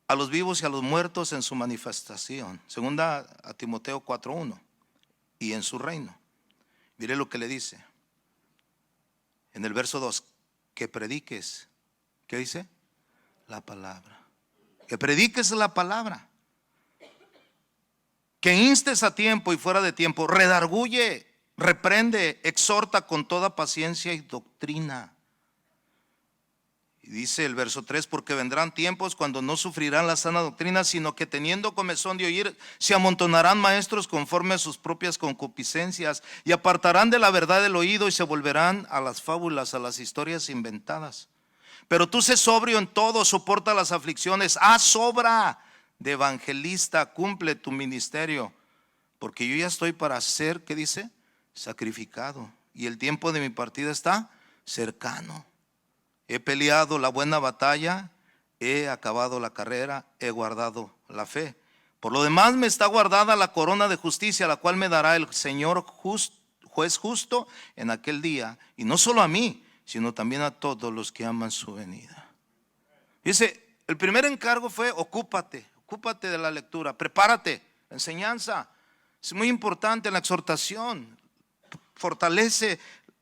a los vivos y a los muertos en su manifestación. 2 Timoteo 4:1. Y en su reino. Mire lo que le dice. En el verso 2, que prediques. ¿Qué dice? La palabra. Que prediques la palabra. Que instes a tiempo y fuera de tiempo. Redarguye, reprende, exhorta con toda paciencia y doctrina. Y dice el verso 3, porque vendrán tiempos cuando no sufrirán la sana doctrina, sino que teniendo comezón de oír, se amontonarán maestros conforme a sus propias concupiscencias y apartarán de la verdad el oído y se volverán a las fábulas, a las historias inventadas. Pero tú sé sobrio en todo, soporta las aflicciones, haz obra de evangelista, cumple tu ministerio, porque yo ya estoy para ser, ¿qué dice? Sacrificado, y el tiempo de mi partida está cercano. He peleado la buena batalla, he acabado la carrera, he guardado la fe. Por lo demás me está guardada la corona de justicia, la cual me dará el Señor juez justo en aquel día, y no solo a mí, sino también a todos los que aman su venida. Dice, El primer encargo fue ocúpate de la lectura, prepárate, la enseñanza. Es muy importante la exhortación, fortalece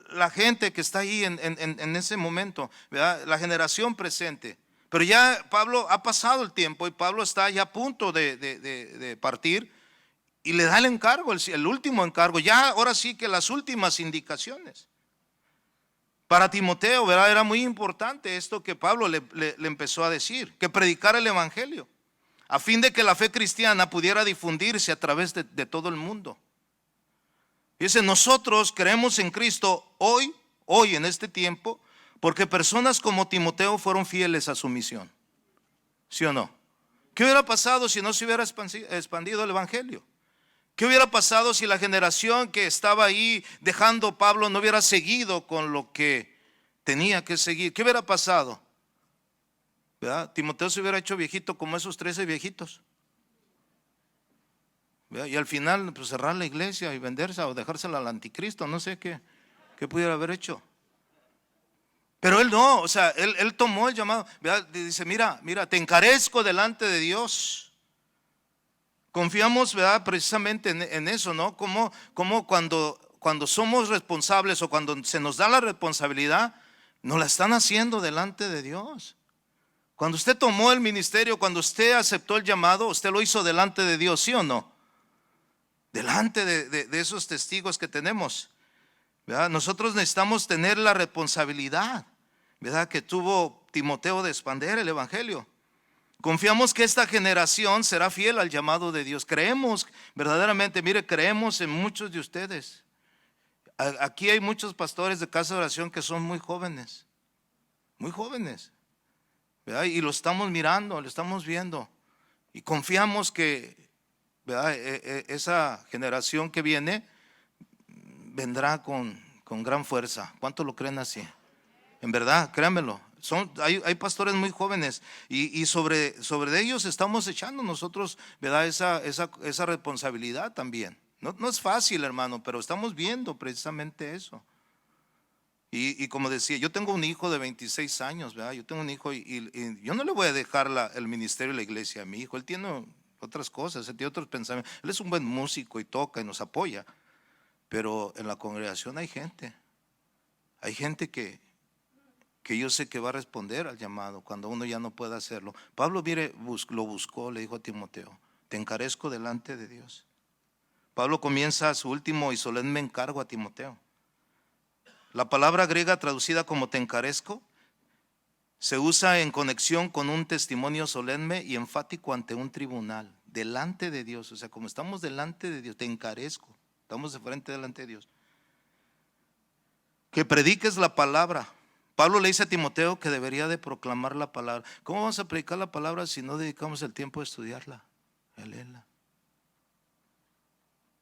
la gente que está ahí en ese momento, ¿verdad? La generación presente. Pero ya Pablo ha pasado el tiempo y Pablo está ya a punto de partir y le da el encargo, el último encargo, ya ahora sí que las últimas indicaciones. Para Timoteo, ¿verdad? Era muy importante esto que Pablo le empezó a decir, que predicara el evangelio, a fin de que la fe cristiana pudiera difundirse a través de todo el mundo. Dice, nosotros creemos en Cristo hoy en este tiempo, porque personas como Timoteo fueron fieles a su misión. ¿Sí o no? ¿Qué hubiera pasado si no se hubiera expandido el evangelio? ¿Qué hubiera pasado si la generación que estaba ahí dejando Pablo no hubiera seguido con lo que tenía que seguir? ¿Qué hubiera pasado? ¿Verdad? Timoteo se hubiera hecho viejito como esos 13 viejitos. ¿Verdad? Y al final pues, cerrar la iglesia y venderse o dejársela al anticristo, no sé qué pudiera haber hecho. Pero él no, o sea, él tomó el llamado, ¿verdad? Dice, mira, te encarezco delante de Dios. Confiamos, ¿verdad? Precisamente en eso, ¿no? Como cuando somos responsables o cuando se nos da la responsabilidad, nos la están haciendo delante de Dios. Cuando usted tomó el ministerio, cuando usted aceptó el llamado, usted lo hizo delante de Dios, ¿sí o no? Delante de esos testigos que tenemos, ¿verdad? Nosotros necesitamos tener la responsabilidad, ¿verdad? Que tuvo Timoteo de expandir el evangelio. Confiamos que esta generación será fiel al llamado de Dios. Creemos verdaderamente, mire, creemos en muchos de ustedes. Aquí hay muchos pastores de casa de oración que son muy jóvenes, ¿verdad? Y lo estamos mirando, lo estamos viendo. Y confiamos que, ¿verdad? Esa generación que viene vendrá con gran fuerza. ¿Cuántos lo creen así? En verdad, créanmelo. Hay pastores muy jóvenes y sobre ellos estamos echando nosotros, ¿verdad? Esa responsabilidad también. No es fácil, hermano, pero estamos viendo precisamente eso. Y como decía, yo tengo un hijo de 26 años, ¿verdad? Yo tengo un hijo y yo no le voy a dejar el ministerio y la iglesia a mi hijo. Él tiene otras cosas, él tiene otros pensamientos. Él es un buen músico y toca y nos apoya. Pero en la congregación hay gente que yo sé que va a responder al llamado cuando uno ya no pueda hacerlo. Pablo, mire, lo buscó, le dijo a Timoteo, te encarezco delante de Dios. Pablo comienza su último y solemne encargo a Timoteo. La palabra griega traducida como te encarezco se usa en conexión con un testimonio solemne y enfático ante un tribunal, delante de Dios. O sea, como estamos delante de Dios, te encarezco, estamos de frente delante de Dios. Que prediques la palabra. Pablo le dice a Timoteo que debería de proclamar la palabra. ¿Cómo vamos a predicar la palabra si no dedicamos el tiempo a estudiarla, a leerla?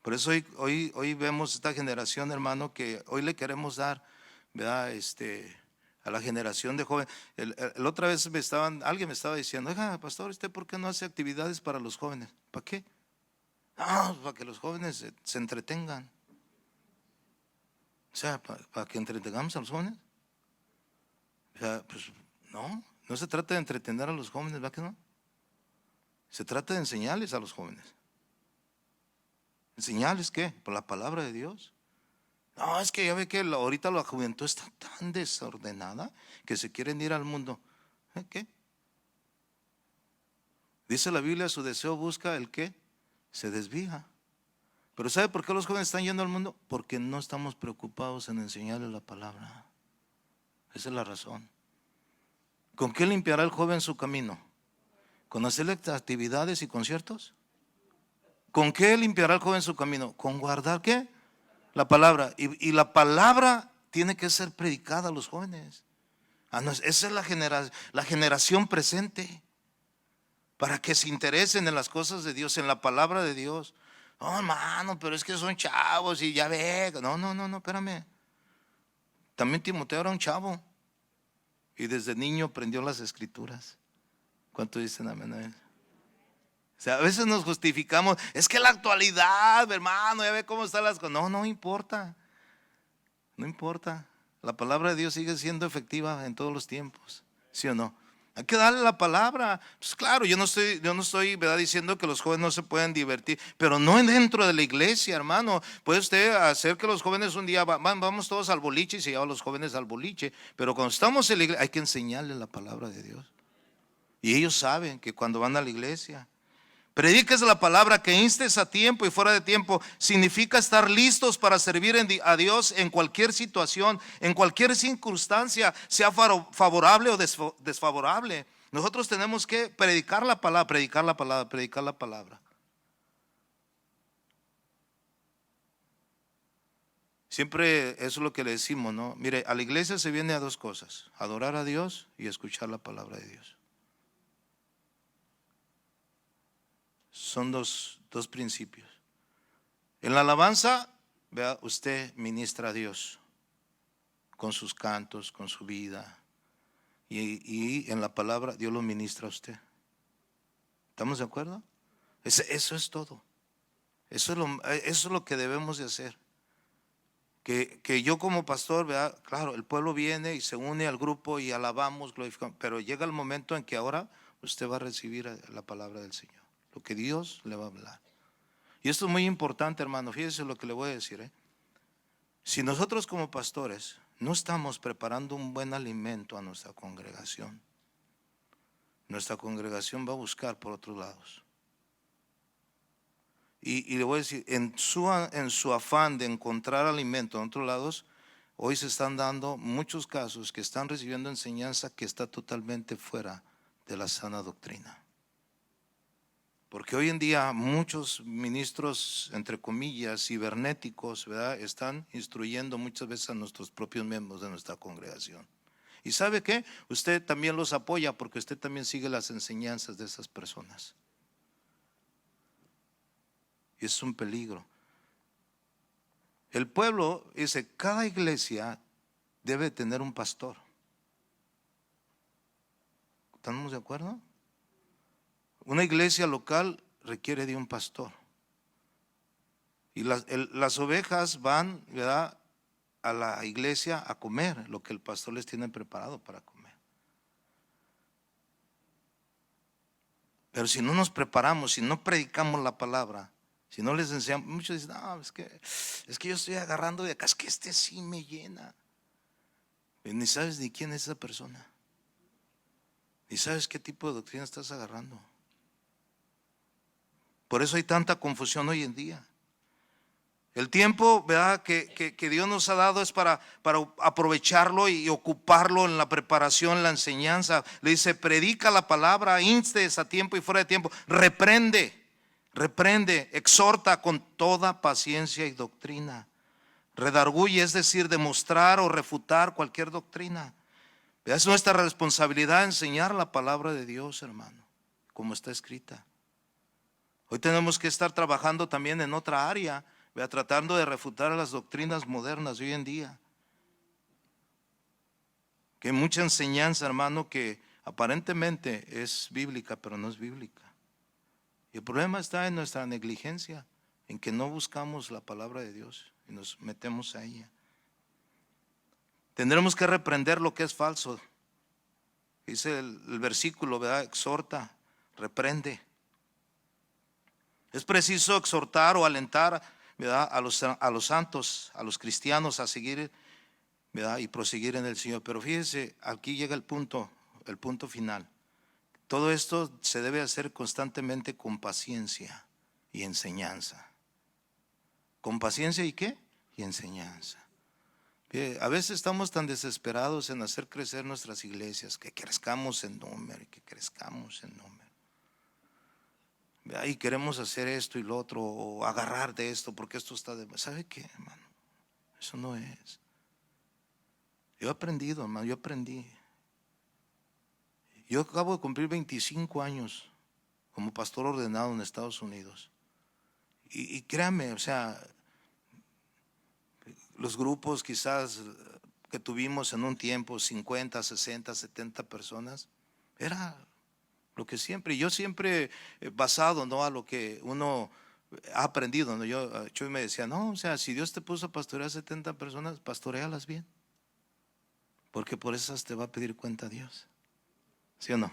Por eso hoy vemos esta generación, hermano, que hoy le queremos dar, ¿verdad? A la generación de jóvenes. La otra vez alguien me estaba diciendo, oiga, pastor, ¿usted por qué no hace actividades para los jóvenes? ¿Para qué? No, para que los jóvenes se entretengan. O sea, para que entretengamos a los jóvenes. O sea, pues no se trata de entretener a los jóvenes, ¿verdad que no? Se trata de enseñarles a los jóvenes. ¿Enseñarles qué? Por la palabra de Dios. No, es que ya ve que ahorita la juventud está tan desordenada que se quieren ir al mundo. ¿Qué? Dice la Biblia, su deseo busca el qué, se desvía. Pero ¿sabe por qué los jóvenes están yendo al mundo? Porque no estamos preocupados en enseñarles la palabra. Esa es la razón. ¿Con qué limpiará el joven su camino? ¿Con hacerle actividades y conciertos? ¿Con qué limpiará el joven su camino? ¿Con guardar qué? La palabra. Y la palabra tiene que ser predicada a los jóvenes. No, esa es la generación presente. Para que se interesen en las cosas de Dios, en la palabra de Dios. No, hermano, pero es que son chavos y ya ve. No, espérame. También Timoteo era un chavo. Y desde niño aprendió las escrituras. ¿Cuánto dicen amén a él? O sea, a veces nos justificamos, es que la actualidad, hermano, ya ve cómo están las cosas. No importa. No importa. La palabra de Dios sigue siendo efectiva en todos los tiempos. ¿Sí o no? Hay que darle la palabra. Pues claro, yo no estoy, ¿verdad?, diciendo que los jóvenes no se pueden divertir, pero no dentro de la iglesia, hermano. Puede usted hacer que los jóvenes un día vamos todos al boliche y se llevan los jóvenes al boliche, pero cuando estamos en la iglesia hay que enseñarles la palabra de Dios. Y ellos saben que cuando van a la iglesia, prediques la palabra, que instes a tiempo y fuera de tiempo. Significa estar listos para servir a Dios en cualquier situación, en cualquier circunstancia, sea favorable o desfavorable. Nosotros tenemos que predicar la palabra, predicar la palabra, predicar la palabra. Siempre eso es lo que le decimos, ¿no? Mire, a la iglesia se viene a dos cosas: adorar a Dios y escuchar la palabra de Dios. Son dos principios. En la alabanza, vea, usted ministra a Dios con sus cantos, con su vida. Y en la palabra Dios lo ministra a usted. ¿Estamos de acuerdo? Eso es todo. Eso es lo que debemos de hacer. Que yo como pastor, vea, claro, el pueblo viene y se une al grupo y alabamos, glorificamos, pero llega el momento en que ahora usted va a recibir la palabra del Señor, lo que Dios le va a hablar. Y esto es muy importante, hermano. Fíjese lo que le voy a decir, Si nosotros como pastores no estamos preparando un buen alimento a nuestra congregación va a buscar por otros lados. Y le voy a decir, en su afán de encontrar alimento en otros lados, hoy se están dando muchos casos que están recibiendo enseñanza que está totalmente fuera de la sana doctrina. Porque hoy en día muchos ministros, entre comillas, cibernéticos, ¿verdad?, están instruyendo muchas veces a nuestros propios miembros de nuestra congregación. ¿Y sabe qué? Usted también los apoya porque usted también sigue las enseñanzas de esas personas. Y es un peligro. El pueblo dice, cada iglesia debe tener un pastor. ¿Estamos de acuerdo? Una iglesia local requiere de un pastor. Y las ovejas van, ¿verdad?, a la iglesia a comer lo que el pastor les tiene preparado para comer. Pero si no nos preparamos, si no predicamos la palabra, si no les enseñamos, muchos dicen, no, es que yo estoy agarrando de acá, es que este sí me llena. Y ni sabes ni quién es esa persona, ni sabes qué tipo de doctrina estás agarrando. Por eso hay tanta confusión hoy en día. El tiempo, ¿verdad?, que Dios nos ha dado es para aprovecharlo y ocuparlo en la preparación, la enseñanza. Le dice, predica la palabra, instes a tiempo y fuera de tiempo, reprende, exhorta con toda paciencia y doctrina. Redarguye, es decir, demostrar o refutar cualquier doctrina. Es nuestra responsabilidad enseñar la palabra de Dios, hermano, como está escrita. Hoy tenemos que estar trabajando también en otra área, tratando de refutar las doctrinas modernas de hoy en día. Que hay mucha enseñanza, hermano, que aparentemente es bíblica, pero no es bíblica. Y el problema está en nuestra negligencia, en que no buscamos la palabra de Dios y nos metemos a ella. Tendremos que reprender lo que es falso. Dice el versículo, ¿verdad?, exhorta, reprende. Es preciso exhortar o alentar, ¿verdad?, a los santos, a los cristianos a seguir, ¿verdad?, y proseguir en el Señor. Pero fíjese, aquí llega el punto final. Todo esto se debe hacer constantemente con paciencia y enseñanza. ¿Con paciencia y qué? Y enseñanza. A veces estamos tan desesperados en hacer crecer nuestras iglesias, que crezcamos en número, y queremos hacer esto y lo otro, o agarrar de esto, porque esto está de... ¿Sabe qué, hermano? Eso no es. Yo he aprendido, hermano, yo aprendí. Yo acabo de cumplir 25 años como pastor ordenado en Estados Unidos. Y créame, o sea, los grupos quizás que tuvimos en un tiempo, 50, 60, 70 personas, era lo que siempre, yo siempre basado, ¿no?, a lo que uno ha aprendido, ¿no? Yo me decía, no, o sea, si Dios te puso a pastorear 70 personas, pastorealas bien, porque por esas te va a pedir cuenta Dios. ¿Sí o no?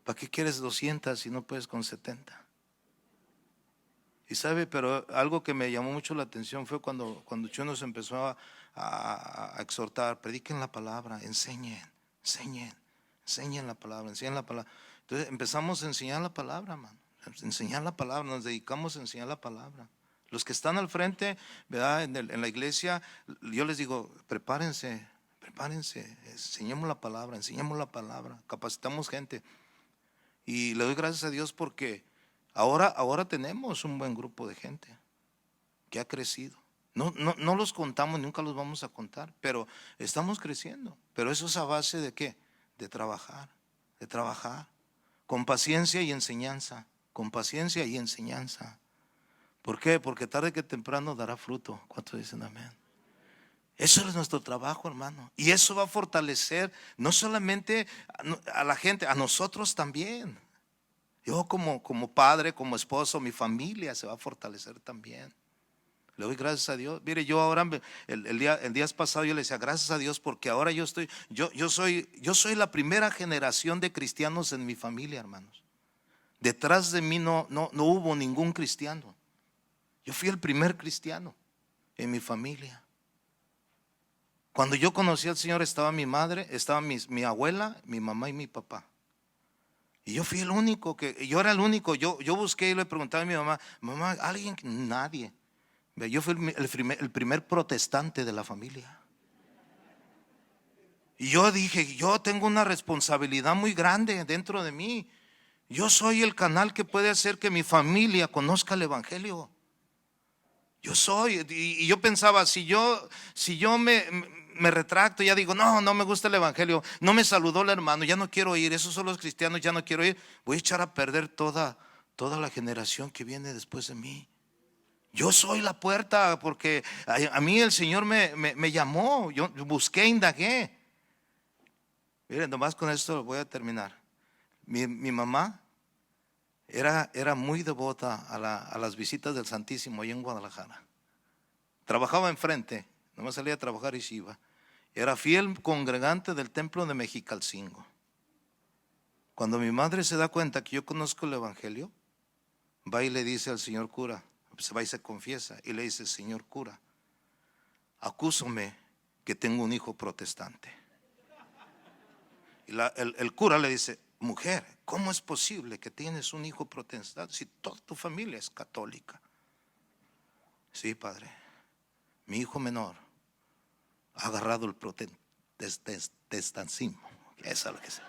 ¿Para qué quieres 200 si no puedes con 70? Y sabe, pero algo que me llamó mucho la atención fue cuando Chuy nos empezó a exhortar: prediquen la palabra, enseñen la palabra, enseñen la palabra. Entonces empezamos a enseñar la palabra, hermano, enseñar la palabra, nos dedicamos a enseñar la palabra. Los que están al frente, ¿verdad? En la iglesia, yo les digo: prepárense, enseñemos la palabra, capacitamos gente. Y le doy gracias a Dios porque ahora tenemos un buen grupo de gente que ha crecido. No los contamos, nunca los vamos a contar, pero estamos creciendo. Pero eso es a base de ¿qué? De trabajar, con paciencia y enseñanza, con paciencia y enseñanza. ¿Por qué? Porque tarde que temprano dará fruto. ¿Cuántos dicen amén? Eso es nuestro trabajo, hermano. Y eso va a fortalecer no solamente a la gente, a nosotros también. Yo como padre, como esposo, mi familia se va a fortalecer también. Le doy gracias a Dios. Mire, yo ahora el día pasado yo le decía: gracias a Dios, porque ahora yo soy la primera generación de cristianos en mi familia, hermanos. Detrás de mí no hubo ningún cristiano. Yo fui el primer cristiano en mi familia. Cuando yo conocí al Señor estaba mi madre, estaba mi abuela, mi mamá y mi papá. Y yo fui el único yo era el único. Yo busqué y le preguntaba a mi mamá: mamá, ¿alguien? Nadie. Yo fui el primer protestante de la familia. Y yo dije: yo tengo una responsabilidad muy grande dentro de mí. Yo soy el canal que puede hacer que mi familia conozca el evangelio. Yo soy, y yo pensaba: si yo me retracto, ya digo: no me gusta el evangelio, no me saludó el hermano, ya no quiero ir, esos son los cristianos, ya no quiero ir, voy a echar a perder toda la generación que viene después de mí. Yo soy la puerta, porque a mí el Señor me llamó, yo busqué, indagué. Miren, nomás con esto voy a terminar. Mi mamá era muy devota a las visitas del Santísimo ahí en Guadalajara. Trabajaba enfrente, nomás salía a trabajar y se iba. Era fiel congregante del templo de Mexicalcingo. Cuando mi madre se da cuenta que yo conozco el evangelio, va y le dice al señor cura, se va y se confiesa y le dice: señor cura, acúsome que tengo un hijo protestante. Y el cura le dice: mujer, ¿cómo es posible que tienes un hijo protestante si toda tu familia es católica? Sí, padre, mi hijo menor ha agarrado el protestantismo. Eso es lo que es.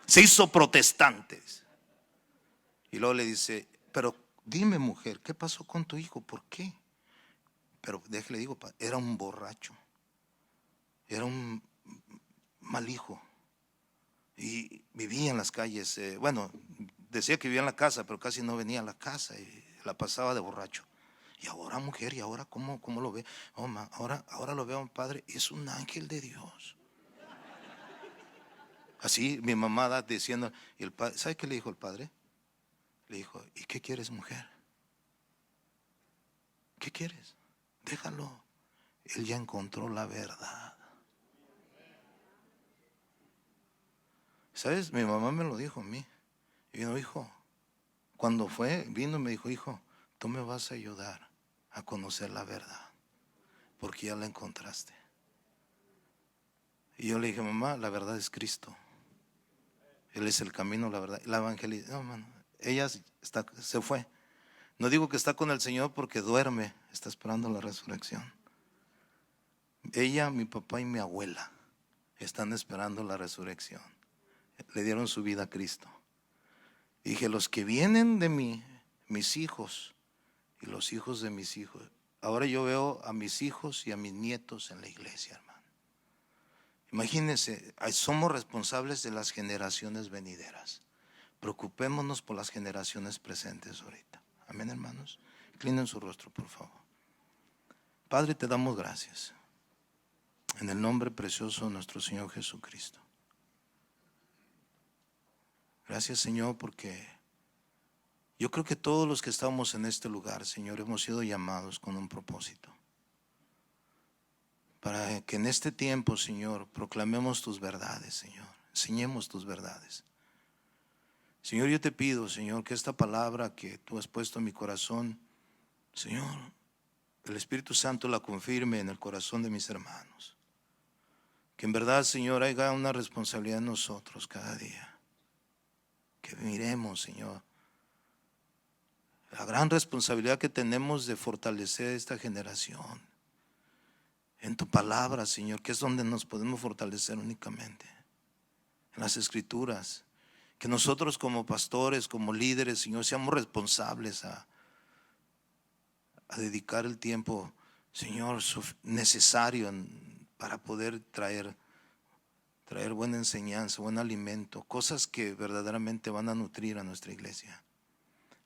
Se hizo protestante. Y luego le dice: pero dime, mujer, ¿qué pasó con tu hijo? ¿Por qué? Pero déjale digo, era un borracho, era un mal hijo y vivía en las calles. Bueno, decía que vivía en la casa, pero casi no venía a la casa y la pasaba de borracho. Y ahora, mujer, ¿y ahora cómo lo ve? Oh, ahora lo veo, padre, es un ángel de Dios. Así mi mamá diciendo. Y el padre, ¿sabe qué le dijo el padre? Le dijo: ¿y qué quieres, mujer? ¿Qué quieres? Déjalo. Él ya encontró la verdad. ¿Sabes? Mi mamá me lo dijo a mí. Y vino: hijo, cuando vino y me dijo: hijo, tú me vas a ayudar a conocer la verdad, porque ya la encontraste. Y yo le dije: mamá, la verdad es Cristo. Él es el camino, la verdad, la evangelista. No, hermano, ella se fue. No digo que está con el Señor porque duerme, está esperando la resurrección. Ella, mi papá y mi abuela están esperando la resurrección. Le dieron su vida a Cristo. Y dije: los que vienen de mí, mis hijos y los hijos de mis hijos. Ahora yo veo a mis hijos y a mis nietos en la iglesia, hermano. Imagínense, somos responsables de las generaciones venideras. Preocupémonos por las generaciones presentes ahorita. Amén, hermanos. Inclinen su rostro, por favor. Padre, te damos gracias en el nombre precioso de nuestro Señor Jesucristo. Gracias, Señor, porque yo creo que todos los que estamos en este lugar, Señor, hemos sido llamados con un propósito. Para que en este tiempo, Señor, proclamemos tus verdades, Señor. enseñemos tus verdades. Señor, yo te pido, Señor, que esta palabra que tú has puesto en mi corazón, Señor, el Espíritu Santo la confirme en el corazón de mis hermanos. Que en verdad, Señor, haya una responsabilidad en nosotros cada día. Que miremos, Señor, la gran responsabilidad que tenemos de fortalecer esta generación en tu palabra, Señor, que es donde nos podemos fortalecer únicamente, en las Escrituras. Que nosotros como pastores, como líderes, Señor, seamos responsables a dedicar el tiempo, Señor, necesario para poder traer buena enseñanza, buen alimento, cosas que verdaderamente van a nutrir a nuestra iglesia.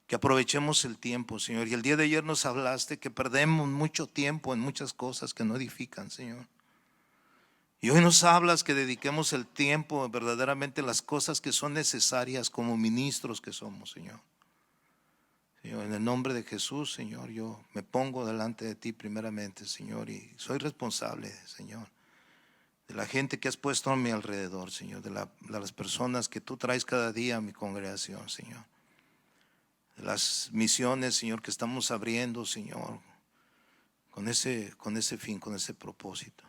Que aprovechemos el tiempo, Señor. Y el día de ayer nos hablaste que perdemos mucho tiempo en muchas cosas que no edifican, Señor. Y hoy nos hablas que dediquemos el tiempo verdaderamente a las cosas que son necesarias como ministros que somos, Señor. Señor, en el nombre de Jesús, Señor, yo me pongo delante de ti primeramente, Señor, y soy responsable, Señor, de la gente que has puesto a mi alrededor, Señor, de las personas que tú traes cada día a mi congregación, Señor. De las misiones, Señor, que estamos abriendo, Señor, con ese fin, con ese propósito.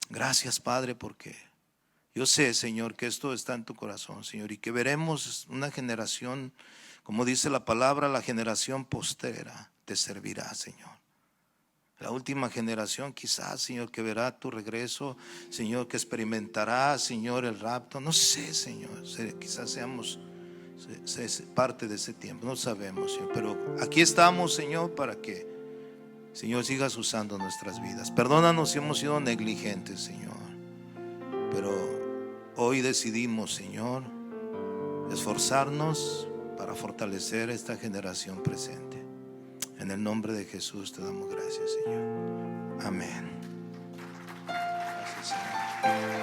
Gracias, Padre, porque yo sé, Señor, que esto está en tu corazón, Señor, y que veremos una generación, como dice la palabra, la generación postrera te servirá, Señor. La última generación quizás, Señor, que verá tu regreso, Señor, que experimentará, Señor, el rapto. No sé, Señor, quizás seamos parte de ese tiempo, no sabemos, Señor, pero aquí estamos, Señor, para que, Señor, sigas usando nuestras vidas. Perdónanos si hemos sido negligentes, Señor, pero hoy decidimos, Señor, esforzarnos para fortalecer esta generación presente. En el nombre de Jesús te damos gracias, Señor. Amén. Gracias, Señor.